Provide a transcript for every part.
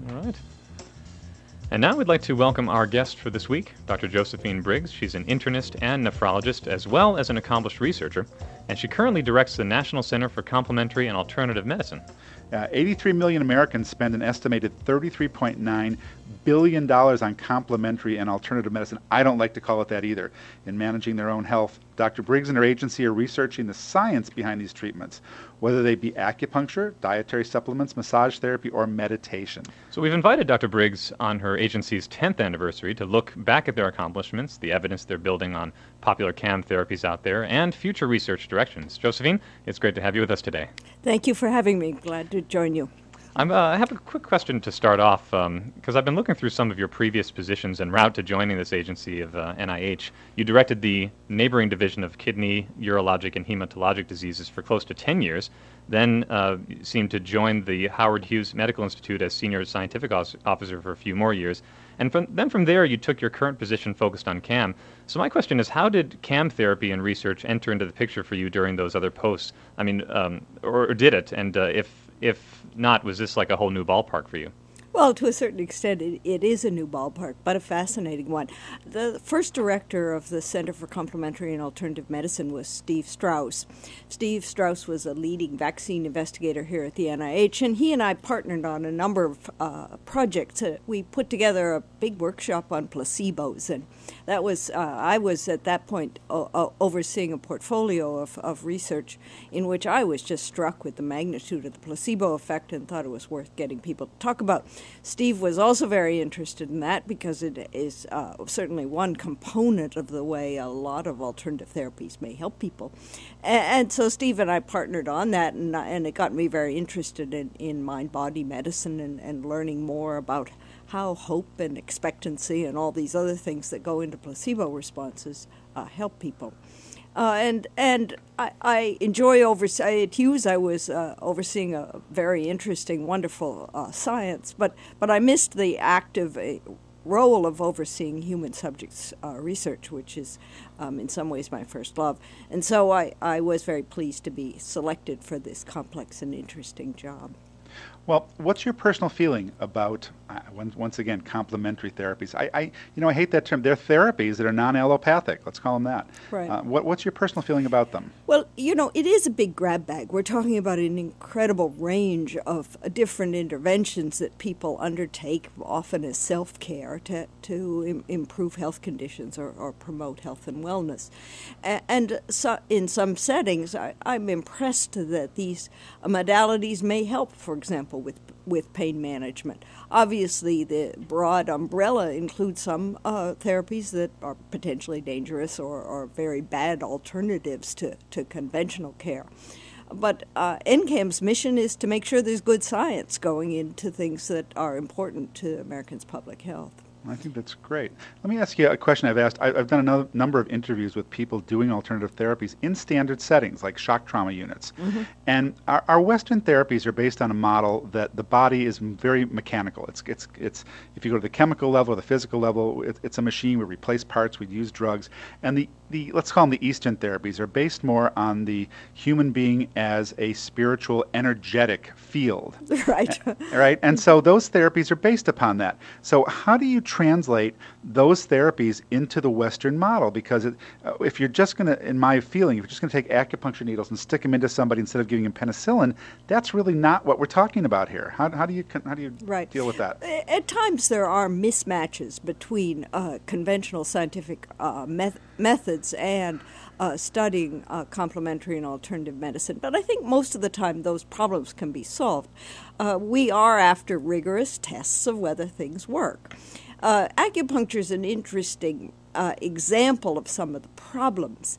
All right. And now we'd like to welcome our guest for this week, Dr. Josephine Briggs. She's an internist and nephrologist, as well as an accomplished researcher, and she currently directs the National Center for Complementary and Alternative Medicine. 83 million Americans spend an estimated $33.9 billion on complementary and alternative medicine. I don't like to call it that either. In managing their own health, Dr. Briggs and her agency are researching the science behind these treatments, whether they be acupuncture, dietary supplements, massage therapy, or meditation. So we've invited Dr. Briggs on her agency's 10th anniversary to look back at their accomplishments, the evidence they're building on popular CAM therapies out there, and future research directions. Josephine, it's great to have you with us today. Thank you for having me. Glad to join you. I have a quick question to start off, because I've been looking through some of your previous positions en route to joining this agency of NIH. You directed the neighboring division of kidney, urologic, and hematologic diseases for close to 10 years, then seemed to join the Howard Hughes Medical Institute as senior scientific officer for a few more years. And from there, you took your current position focused on CAM. So my question is, how did CAM therapy and research enter into the picture for you during those other posts? I mean, or did it? And if not, was this like a whole new ballpark for you? Well, to a certain extent, it is a new ballpark, but a fascinating one. The first director of the Center for Complementary and Alternative Medicine was Steve Strauss. Steve Strauss was a leading vaccine investigator here at the NIH, and he and I partnered on a number of projects. We put together a big workshop on placebos, and that was I was at that point overseeing a portfolio of research in which I was just struck with the magnitude of the placebo effect and thought it was worth getting people to talk about. Steve was also very interested in that because it is certainly one component of the way a lot of alternative therapies may help people. And so Steve and I partnered on that, and it got me very interested in mind-body medicine and learning more about how hope and expectancy and all these other things that go into placebo responses help people. And I enjoy at Hughes. I was overseeing a very interesting, wonderful science, but I missed the active role of overseeing human subjects research, which is in some ways my first love. And so I was very pleased to be selected for this complex and interesting job. Well, what's your personal feeling about, once again, complementary therapies? I hate that term. They're therapies that are non-allopathic. Let's call them that. Right. What's your personal feeling about them? Well, it is a big grab bag. We're talking about an incredible range of different interventions that people undertake, often as self-care, to improve health conditions or promote health and wellness. And so in some settings, I'm impressed that these modalities may help, for example, with pain management. Obviously, the broad umbrella includes some therapies that are potentially dangerous or very bad alternatives to conventional care. But NCCAM's mission is to make sure there's good science going into things that are important to Americans' public health. I think that's great. Let me ask you a question I've asked. I've done a number of interviews with people doing alternative therapies in standard settings, like shock trauma units. Mm-hmm. And our Western therapies are based on a model that the body is very mechanical. It's if you go to the chemical level or the physical level, it's a machine. We replace parts, we use drugs. And the let's call them the Eastern therapies are based more on the human being as a spiritual, energetic field. Right. Right. And so those therapies are based upon that. So how do you translate those therapies into the Western model? Because if you're just going to, in my feeling, if you're just going to take acupuncture needles and stick them into somebody instead of giving them penicillin, that's really not what we're talking about here. How do you right. deal with that? At times there are mismatches between conventional scientific methods and studying complementary and alternative medicine. But I think most of the time those problems can be solved. We are after rigorous tests of whether things work. Acupuncture is an interesting example of some of the problems.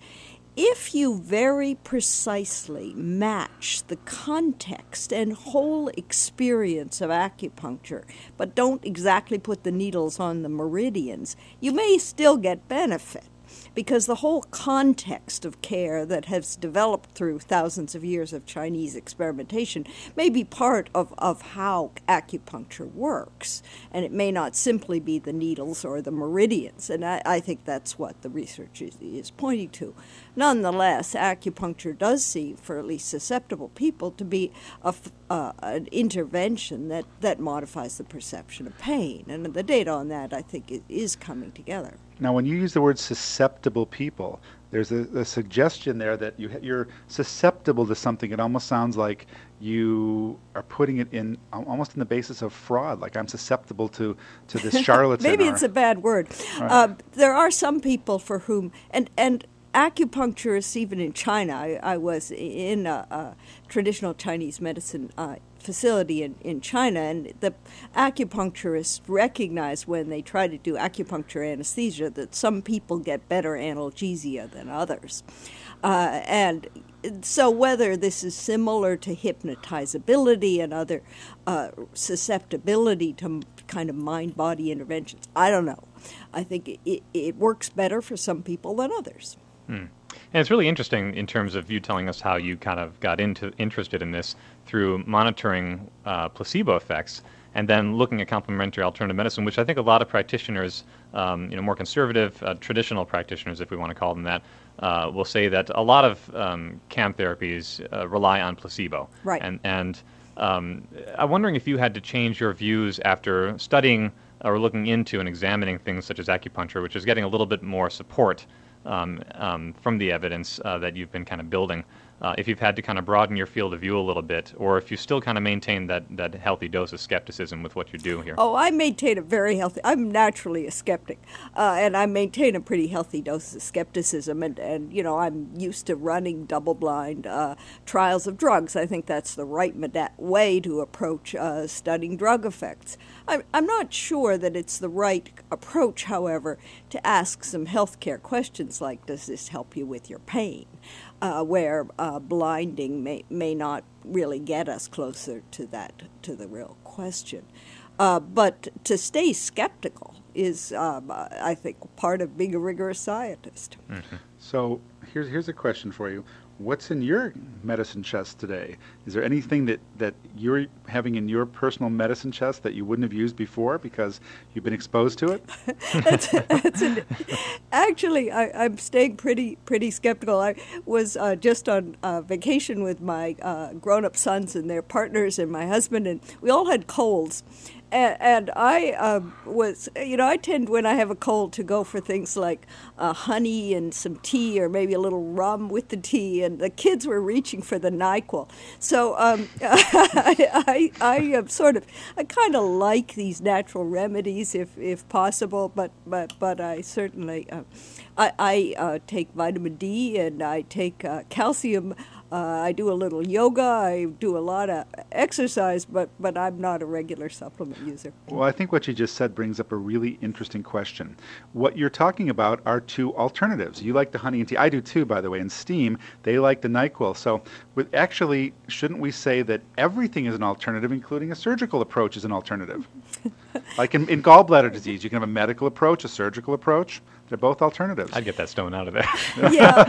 If you very precisely match the context and whole experience of acupuncture, but don't exactly put the needles on the meridians, you may still get benefit. because the whole context of care that has developed through thousands of years of Chinese experimentation may be part of how acupuncture works, and it may not simply be the needles or the meridians, and I think that's what the research is pointing to. Nonetheless, acupuncture does seem, for at least susceptible people, to be an intervention that modifies the perception of pain, and the data on that, I think, is coming together. Now, when you use the word susceptible people, there's a suggestion there that you're susceptible to something. It almost sounds like you are putting it in almost in the basis of fraud, like I'm susceptible to this charlatan. Maybe it's a bad word. Right. There are some people for whom, and acupuncturists, even in China, I was in a traditional Chinese medicine facility in China, and the acupuncturists recognize when they try to do acupuncture anesthesia that some people get better analgesia than others. And so whether this is similar to hypnotizability and other susceptibility to kind of mind-body interventions, I don't know. I think it works better for some people than others. And it's really interesting in terms of you telling us how you kind of got interested in this through monitoring placebo effects and then looking at complementary alternative medicine, which I think a lot of practitioners, more conservative, traditional practitioners, if we want to call them that, will say that a lot of CAM therapies rely on placebo. Right. And I'm wondering if you had to change your views after studying or looking into and examining things such as acupuncture, which is getting a little bit more support from the evidence that you've been kind of building, if you've had to kind of broaden your field of view a little bit, or if you still kind of maintain that healthy dose of skepticism with what you do here. Oh, I maintain a very healthy, I'm naturally a skeptic, and I maintain a pretty healthy dose of skepticism, and I'm used to running double-blind trials of drugs. I think that's the right way to approach studying drug effects. I'm not sure that it's the right approach, however, to ask some healthcare questions like, does this help you with your pain? Where blinding may not really get us closer to the real question. But to stay skeptical is, I think, part of being a rigorous scientist. Mm-hmm. So here's a question for you. What's in your medicine chest today? Is there anything that you're having in your personal medicine chest that you wouldn't have used before because you've been exposed to it? Actually, I'm staying pretty skeptical. I was just on vacation with my grown-up sons and their partners and my husband, and we all had colds. And I I tend, when I have a cold, to go for things like honey and some tea, or maybe a little rum with the tea. And the kids were reaching for the NyQuil. So I kind of like these natural remedies if possible. But I certainly I take vitamin D and I take calcium. I do a little yoga, I do a lot of exercise, but I'm not a regular supplement user. Well, I think what you just said brings up a really interesting question. What you're talking about are two alternatives. You like the honey and tea. I do too, by the way, and steam. They like the NyQuil. So actually, shouldn't we say that everything is an alternative, including a surgical approach is an alternative? Like in gallbladder disease, you can have a medical approach, a surgical approach. They're both alternatives. I'd get that stone out of there. Yeah,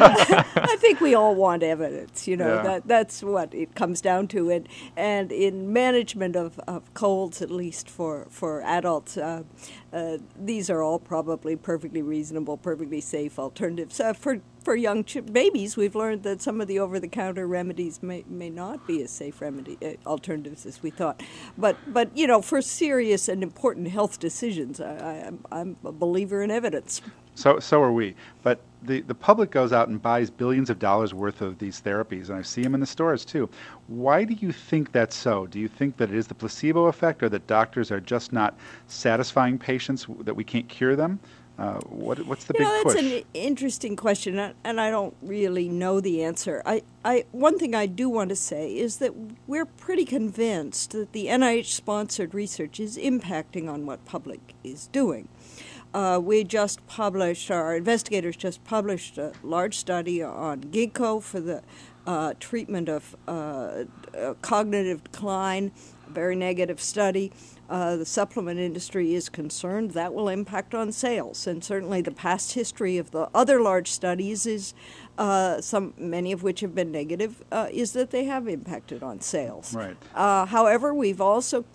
I think we all want evidence. That's what it comes down to. And in management of colds, at least for adults, these are all probably perfectly reasonable, perfectly safe alternatives. For young babies, we've learned that some of the over-the-counter remedies may not be as safe alternatives as we thought. But for serious and important health decisions, I'm a believer in evidence. So are we. But the public goes out and buys billions of dollars worth of these therapies, and I see them in the stores too. Why do you think that's so? Do you think that it is the placebo effect, or that doctors are just not satisfying patients, that we can't cure them? What's the big push? That's an interesting question, and I don't really know the answer. One thing I do want to say is that we're pretty convinced that the NIH-sponsored research is impacting on what public is doing. Our investigators just published a large study on ginkgo for the treatment of cognitive decline, a very negative study. The supplement industry is concerned that will impact on sales, and certainly the past history of the other large studies is many of which have been negative, is that they have impacted on sales. Right. However, we've also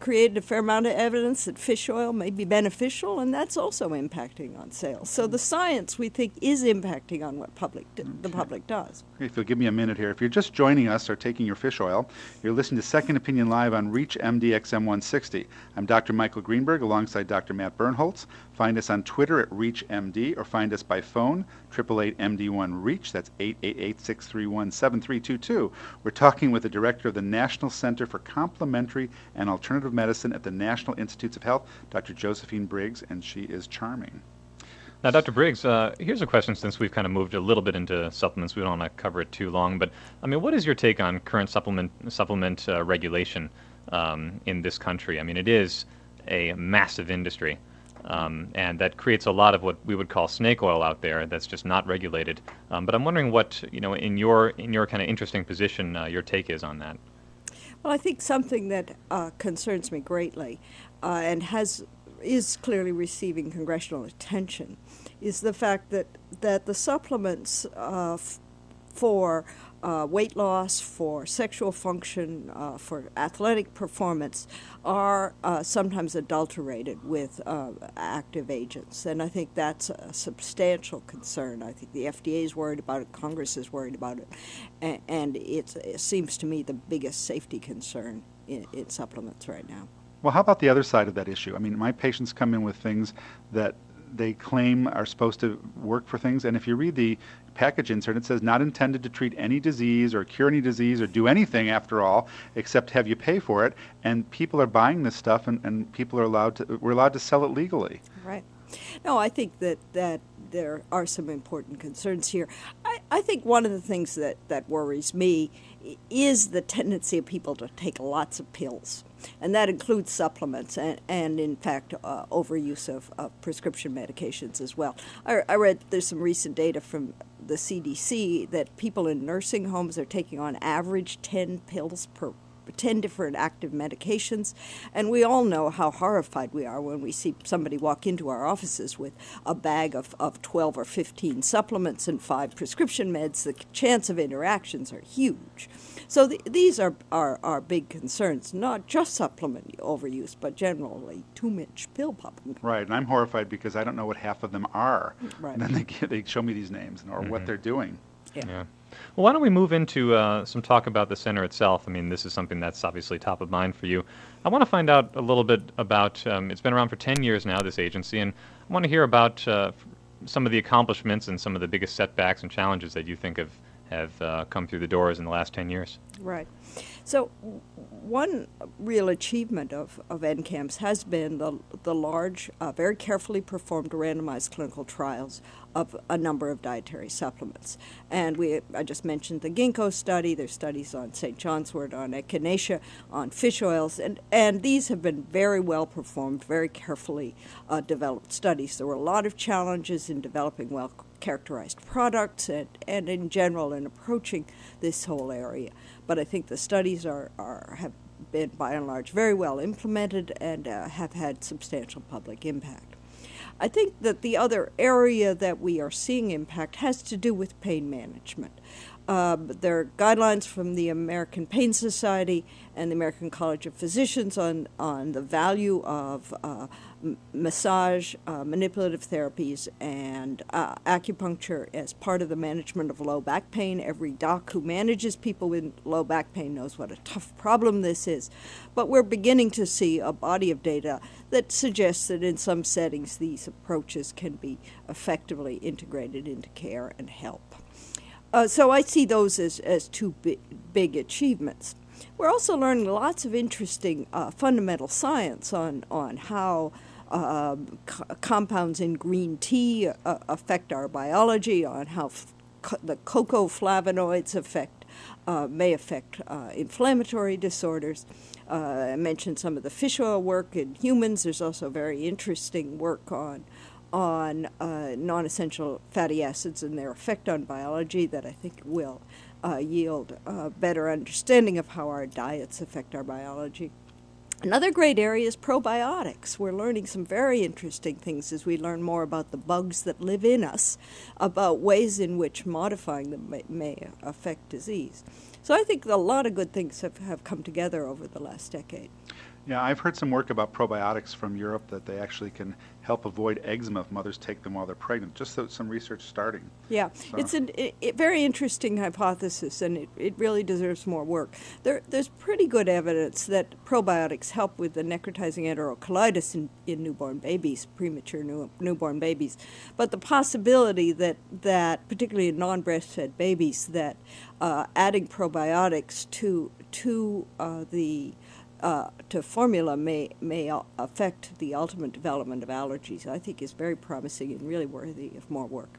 created a fair amount of evidence that fish oil may be beneficial, and that's also impacting on sales. So the science, we think, is impacting on what the public does. If you'll give me a minute here. If you're just joining us or taking your fish oil, you're listening to Second Opinion Live on ReachMD XM 160. I'm Dr. Michael Greenberg alongside Dr. Matt Birnholz. Find us on Twitter at ReachMD or find us by phone, 888-MD1-REACH. That's 888-631-7322. We're talking with the director of the National Center for Complementary and Alternative Medicine at the National Institutes of Health, Dr. Josephine Briggs, and she is charming. Now, Dr. Briggs, here's a question since we've kind of moved a little bit into supplements. We don't want to cover it too long, but I mean, what is your take on current supplement regulation in this country? I mean, it is a massive industry, and that creates a lot of what we would call snake oil out there that's just not regulated. But I'm wondering what, in your kind of interesting position, your take is on that. Well, I think something that concerns me greatly and is clearly receiving congressional attention is the fact that the supplements for weight loss, for sexual function, for athletic performance are sometimes adulterated with active agents. And I think that's a substantial concern. I think the FDA is worried about it, Congress is worried about it, and it seems to me the biggest safety concern in supplements right now. Well, how about the other side of that issue? I mean, my patients come in with things that they claim are supposed to work for things, and if you read the package insert, it says not intended to treat any disease or cure any disease or do anything after all, except have you pay for it, and people are buying this stuff, and people are we're allowed to sell it legally. Right. No, I think that there are some important concerns here. I think one of the things that worries me is the tendency of people to take lots of pills, and that includes supplements and in fact, overuse of prescription medications as well. I read there's some recent data from the CDC that people in nursing homes are taking on average 10 pills per 10 different active medications, and we all know how horrified we are when we see somebody walk into our offices with a bag of 12 or 15 supplements and 5 prescription meds. The chance of interactions are huge. So these are big concerns, not just supplement overuse, but generally too much pill popping. Right, and I'm horrified because I don't know what half of them are. Right. And then they show me these names or what they're doing. Yeah. Well, why don't we move into some talk about the center itself? I mean, this is something that's obviously top of mind for you. I want to find out a little bit about, it's been around for 10 years now, this agency, and I want to hear about some of the accomplishments and some of the biggest setbacks and challenges that you think have come through the doors in the last 10 years. Right. So one real achievement of NCCAM's has been the large, very carefully performed randomized clinical trials of a number of dietary supplements. And I just mentioned the ginkgo study. There's studies on St. John's wort, on echinacea, on fish oils, and these have been very well performed, very carefully developed studies. There were a lot of challenges in developing well-characterized products and in general in approaching this whole area. But I think the studies have been, by and large, very well implemented and have had substantial public impact. I think that the other area that we are seeing impact has to do with pain management. There are guidelines from the American Pain Society and the American College of Physicians on the value of massage, manipulative therapies, and acupuncture as part of the management of low back pain. Every doc who manages people with low back pain knows what a tough problem this is. But we're beginning to see a body of data that suggests that in some settings these approaches can be effectively integrated into care and help. So I see those as two big achievements. We're also learning lots of interesting fundamental science on how compounds in green tea affect our biology, on how the cocoa flavonoids may affect inflammatory disorders. I mentioned some of the fish oil work in humans. There's also very interesting work on non-essential fatty acids and their effect on biology that I think will yield a better understanding of how our diets affect our biology. Another great area is probiotics. We're learning some very interesting things as we learn more about the bugs that live in us, about ways in which modifying them may affect disease. So I think a lot of good things have come together over the last decade. Yeah, I've heard some work about probiotics from Europe that they actually can help avoid eczema if mothers take them while they're pregnant. Just some research starting. Yeah, so. It's a very interesting hypothesis, and it really deserves more work. There's pretty good evidence that probiotics help with the necrotizing enterocolitis in newborn babies, premature newborn babies. But the possibility that particularly in non-breastfed babies, that adding probiotics to formula may affect the ultimate development of allergies, I think is very promising and really worthy of more work.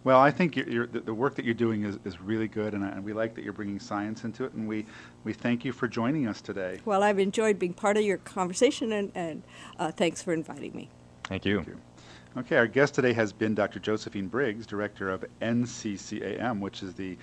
Well, I think the work that you're doing is really good, and we like that you're bringing science into it, and we thank you for joining us today. Well, I've enjoyed being part of your conversation, and thanks for inviting me. Thank you. Thank you. Okay, our guest today has been Dr. Josephine Briggs, Director of NCCAM, which is the